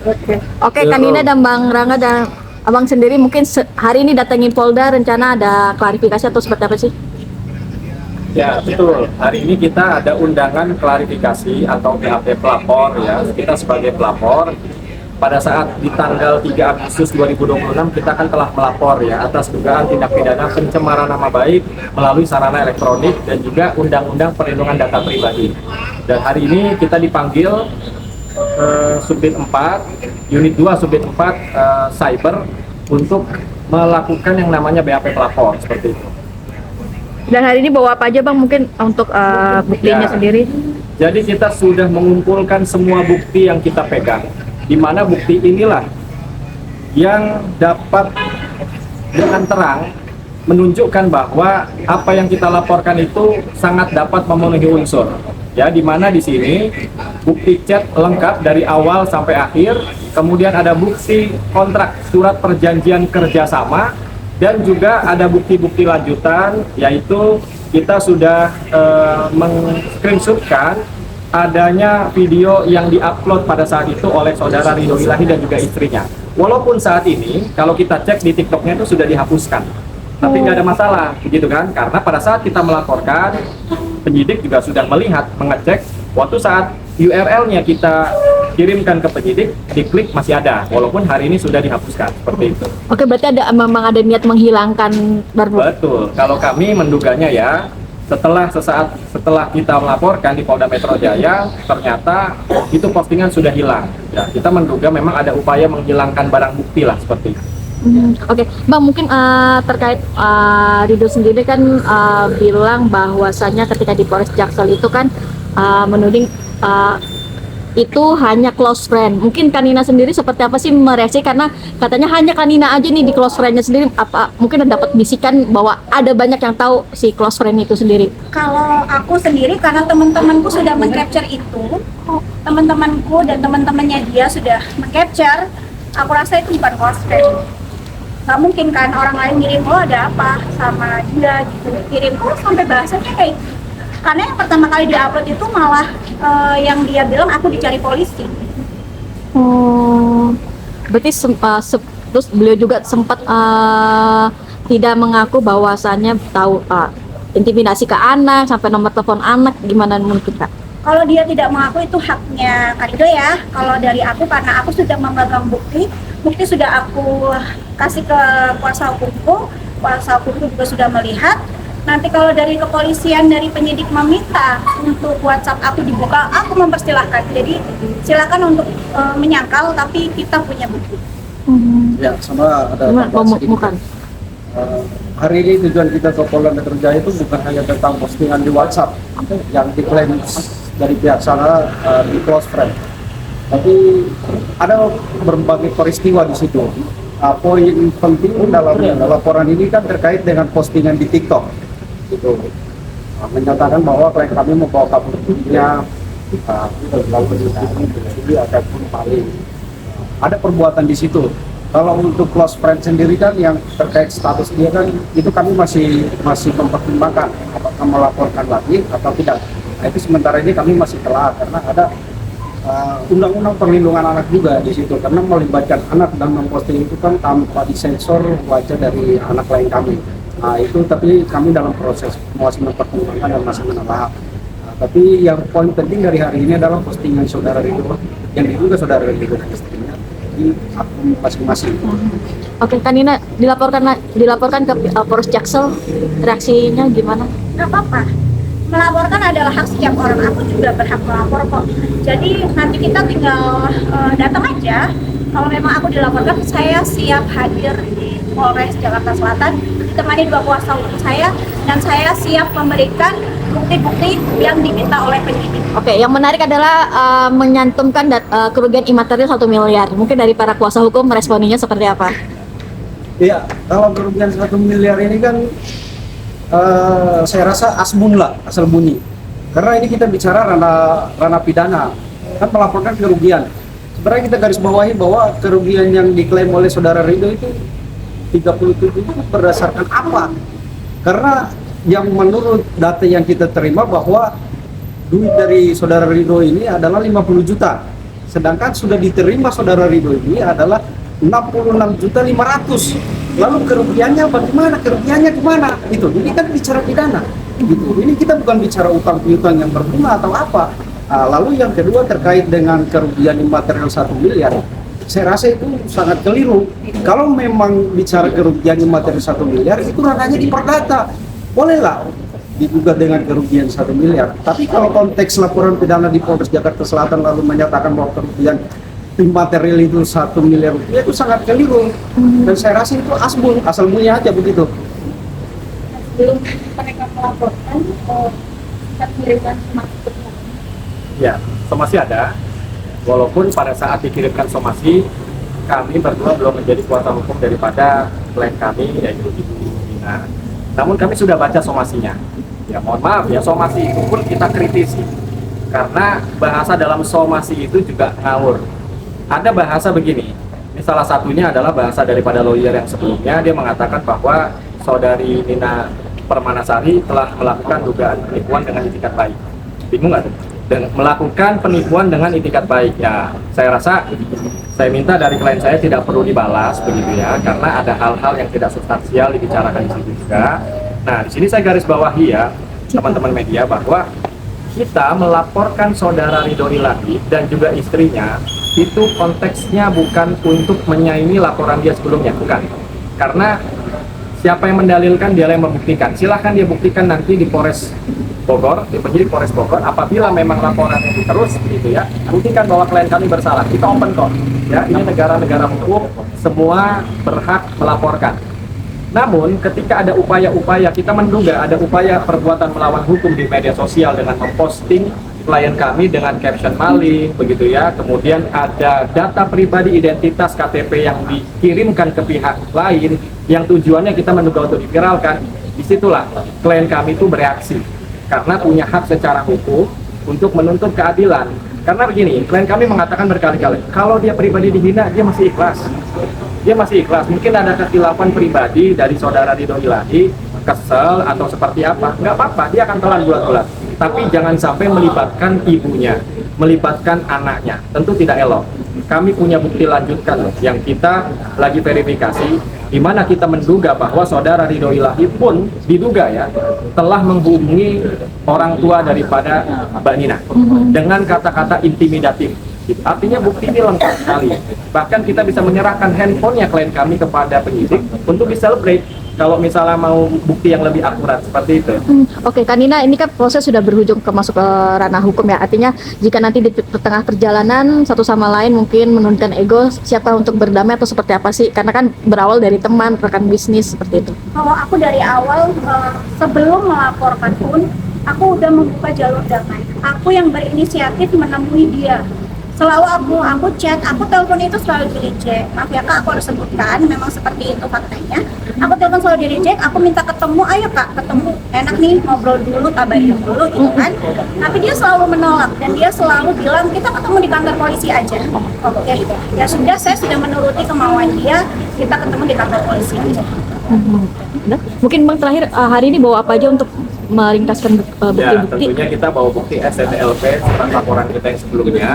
Oke, Kak Nina dan Bang Rangga dan Abang sendiri mungkin hari ini datangin Polda, rencana ada klarifikasi atau seperti apa sih? Ya, betul. Hari ini kita ada undangan klarifikasi atau BAP pelapor ya. Kita sebagai pelapor pada saat di tanggal 3 Agustus 2026 kita kan telah melapor ya atas dugaan tindak pidana pencemaran nama baik melalui sarana elektronik dan juga Undang-Undang Perlindungan Data Pribadi. Dan hari ini kita dipanggil Subdit 4, Unit 2 Subdit 4 Cyber untuk melakukan yang namanya BAP pelapor seperti itu. Dan hari ini bawa apa aja Bang mungkin untuk buktinya Ya. sendiri? Jadi kita sudah mengumpulkan semua bukti yang kita pegang, di mana bukti inilah yang dapat dengan terang menunjukkan bahwa apa yang kita laporkan itu sangat dapat memenuhi unsur. Ya, di mana di sini bukti chat lengkap dari awal sampai akhir, kemudian ada bukti kontrak surat perjanjian kerjasama, dan juga ada bukti-bukti lanjutan, yaitu kita sudah meng-screenshotkan adanya video yang diupload pada saat itu oleh saudara Ridho Ilahi dan juga istrinya. Walaupun saat ini kalau kita cek di TikToknya itu sudah dihapuskan, tapi nggak ada masalah, begitu kan? Karena pada saat kita melaporkan, penyidik juga sudah melihat, mengecek, waktu saat URL-nya kita kirimkan ke penyidik, diklik masih ada, walaupun hari ini sudah dihapuskan, seperti itu. Oke, berarti memang ada niat menghilangkan barang. Betul, kalau kami menduganya ya, setelah kita melaporkan di Polda Metro Jaya, ternyata itu postingan sudah hilang. Ya, kita menduga memang ada upaya menghilangkan barang bukti lah, seperti itu. Oke, Bang, mungkin terkait Ridho sendiri kan bilang bahwasannya ketika di Polres Jaksel itu kan menuding itu hanya close friend. Mungkin Kanina sendiri seperti apa sih mereaksi, karena katanya hanya Kanina aja nih di close friendnya sendiri, apa mungkin dapat bisikan bahwa ada banyak yang tahu si close friend itu sendiri? Kalau aku sendiri, karena teman-temanku sudah meng-capture itu, teman-temanku dan teman-temannya dia sudah meng-capture, aku rasa itu bukan close friend. Nggak mungkin kan orang lain ngirim, oh ada apa sama dia gitu, kirim, oh sampai bahasanya kayak gitu. Karena yang pertama kali dia-upload itu malah yang dia bilang aku dicari polisi. Oh, berarti terus beliau juga sempat tidak mengaku bahwasannya tahu intimidasi ke anak sampai nomor telepon anak, gimana mungkin Kak? Kalau dia tidak mengaku itu haknya Kak Ridho ya. Kalau dari aku, karena aku sudah memegang bukti sudah aku kasih ke kuasa hukumku juga sudah melihat. Nanti kalau dari kepolisian, dari penyidik meminta untuk WhatsApp aku dibuka, aku mempersilahkan. Jadi silakan untuk menyangkal, tapi kita punya bukti. Ya, sama ada tambahan sedikit. Bukan. Hari ini tujuan kita ke Polda Metro Jaya itu bukan hanya tentang postingan di WhatsApp yang diklaim dari pihak sana di close friend, tapi ada berbagai peristiwa di situ. Poin penting dalam laporan ini kan terkait dengan postingan di TikTok, gitu. Menyatakan bahwa klien kami membawa kabur dirinya, ataupun paling ada perbuatan di situ. Kalau untuk close friend sendiri kan yang terkait status dia kan itu kami masih mempertimbangkan apakah melaporkan lagi atau tidak. Nah, itu sementara ini kami masih telah, karena ada undang-undang perlindungan anak juga di situ, karena melibatkan anak dan memposting itu kan tanpa disensor wajah dari anak lain kami. Nah, itu tapi kami dalam proses masih mempertimbangkan dan masih menelaah. Tapi yang poin penting dari hari ini adalah postingan saudara Ridho yang diduga saudara Ridho dan istrinya di akun masing-masing. Oke, Kanina dilaporkan ke Polres Jaksel, reaksinya gimana? Nggak apa-apa. Melaporkan adalah hak setiap orang. Aku juga berhak melapor kok. Jadi nanti kita tinggal datang aja. Kalau memang aku dilaporkan, saya siap hadir di Polres Jakarta Selatan ditemani 2 kuasa hukum saya, dan saya siap memberikan bukti-bukti yang diminta oleh penyidik. Oke, yang menarik adalah menyantumkan kerugian imaterial 1 miliar. Mungkin dari para kuasa hukum meresponinya seperti apa? Iya, kalau kerugian 1 miliar ini kan saya rasa asbun lah, asal bunyi. Karena ini kita bicara ranah pidana, kan melaporkan kerugian. Sebenarnya kita garis bawahi bahwa kerugian yang diklaim oleh saudara Ridho itu 37 itu berdasarkan apa? Karena yang menurut data yang kita terima bahwa duit dari saudara Ridho ini adalah 50 juta sedangkan sudah diterima saudara Ridho ini adalah 66.500.000. Lalu kerugiannya bagaimana? Kerugiannya kemana? Itu ini kan bicara pidana. Gitu. Ini kita bukan bicara utang piutang yang berbunga atau apa. Lalu yang kedua terkait dengan kerugian imaterial 1 miliar. Saya rasa itu sangat keliru. Kalau memang bicara kerugian imaterial 1 miliar, itu ranahnya di Perdata. Bolehlah digugat dengan kerugian 1 miliar. Tapi kalau konteks laporan pidana di Polres Jakarta Selatan lalu menyatakan bahwa kerugian imaterial itu 1 miliar rupiah, itu sangat keliru. Dan saya rasa itu asal bunyi aja begitu. Belum mereka melaporkan kita kirimkan somasi. Ya, somasi ada. Walaupun pada saat dikirimkan somasi, kami berdua belum menjadi kuasa hukum daripada klien kami, yaitu Ibu Dina. Namun kami sudah baca somasinya. Ya mohon maaf ya, somasi itu pun kita kritisi. Karena bahasa dalam somasi itu juga ngawur. Ada bahasa begini, ini salah satunya adalah bahasa daripada lawyer yang sebelumnya. Dia mengatakan bahwa saudari Nina Permanasari telah melakukan dugaan penipuan dengan itikat baik. Bingung nggak? Dan melakukan penipuan dengan itikat baik. Ya, saya rasa saya minta dari klien saya tidak perlu dibalas begitu ya, karena ada hal-hal yang tidak substansial dibicarakan di situ juga. Nah, di sini saya garis bawahi ya, teman-teman media, bahwa kita melaporkan saudara Ridho Ilahi dan juga istrinya itu konteksnya bukan untuk menyaingi laporan dia sebelumnya, bukan. Karena siapa yang mendalilkan, dia yang membuktikan. Silahkan dia buktikan nanti di Polres Bogor, di penyidik Polres Bogor. Apabila memang laporan itu terus gitu ya, buktikan bahwa klien kami bersalah. Kita open kok. Ya, ini negara-negara hukum, semua berhak melaporkan. Namun ketika ada upaya-upaya, kita menduga ada upaya perbuatan melawan hukum di media sosial dengan memposting klien kami dengan caption maling, begitu ya. Kemudian ada data pribadi identitas KTP yang dikirimkan ke pihak lain, yang tujuannya kita menduga untuk diviralkan. Disitulah klien kami itu bereaksi. Karena punya hak secara hukum untuk menuntut keadilan. Karena begini, klien kami mengatakan berkali-kali, kalau dia pribadi dihina, dia masih ikhlas. Dia masih ikhlas. Mungkin ada kesilapan pribadi dari saudara Ridho Ilahi, kesel atau seperti apa, nggak apa-apa, dia akan telan bulat-bulat. Tapi jangan sampai melibatkan ibunya, melibatkan anaknya. Tentu tidak elok. Kami punya bukti lanjutkan loh, yang kita lagi verifikasi, di mana kita menduga bahwa saudara Ridho Ilahi pun diduga ya telah menghubungi orang tua daripada Mbak Nina dengan kata-kata intimidatif. Artinya bukti ini lengkap sekali. Bahkan kita bisa menyerahkan handphonenya klien kami kepada penyidik untuk diselebrate kalau misalnya mau bukti yang lebih akurat seperti itu. Oke, Kak Nina, ini kan proses sudah berujung masuk ke ranah hukum ya. Artinya jika nanti di tengah perjalanan satu sama lain mungkin menurunkan ego, siapa untuk berdamai atau seperti apa sih? Karena kan berawal dari teman, rekan bisnis seperti itu. Kalau aku dari awal sebelum melaporkan pun aku udah membuka jalur damai. Aku yang berinisiatif menemui dia. Selalu aku chat, aku telepon itu selalu di reject. Maaf ya Kak, aku harus sebutkan, memang seperti itu faktanya. Aku telepon selalu di reject, aku minta ketemu, ayo Kak, ketemu. Enak nih, ngobrol dulu, kabarin dulu gitu kan. Tapi dia selalu menolak, dan dia selalu bilang, kita ketemu di kantor polisi aja. Oke, ya sudah, saya sudah menuruti kemauan dia, kita ketemu di kantor polisi aja. Nah, mungkin Bang terakhir hari ini bawa apa aja untuk meringkaskan Ya, bukti-bukti? tentunya kita bawa bukti SNLP surat laporan kita yang sebelumnya.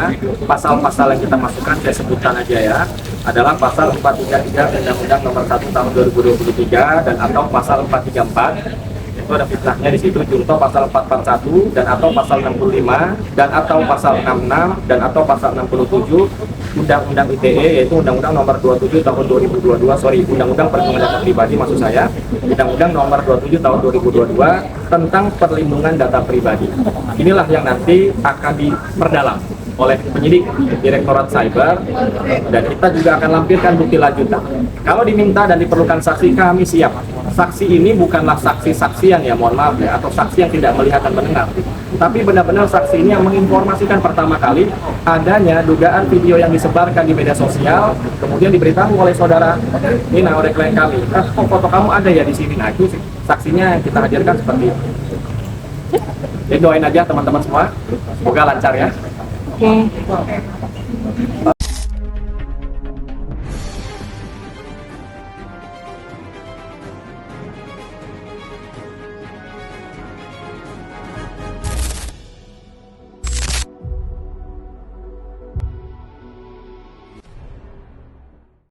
Pasal-pasal yang kita masukkan, saya sebutkan aja ya, adalah pasal 433 Undang-Undang Nomor 1 Tahun 2023 dan atau pasal 434. Itu ada fitnahnya di situ, contoh pasal 441 dan atau pasal 65 dan atau pasal 66 dan atau pasal 67 Undang-Undang ITE, yaitu Undang-Undang Nomor 27 Tahun 2022, Undang-Undang Perlindungan Data Pribadi maksud saya, Undang-Undang Nomor 27 Tahun 2022 tentang perlindungan data pribadi. Inilah yang nanti akan diperdalam oleh penyidik Direktorat Cyber, dan kita juga akan lampirkan bukti lanjutan. Kalau diminta dan diperlukan saksi, kami siap. Saksi ini bukanlah saksi-saksian ya, mohon maaf ya, atau saksi yang tidak melihat dan mendengar, tapi benar-benar saksi ini yang menginformasikan pertama kali adanya dugaan video yang disebarkan di media sosial, kemudian diberitahu oleh saudara Nina, oleh klien kami, kok foto kamu ada ya di sini. Nah, itu saksinya yang kita hadirkan seperti itu. Jadi doain aja teman-teman semua, semoga lancar ya. Oke.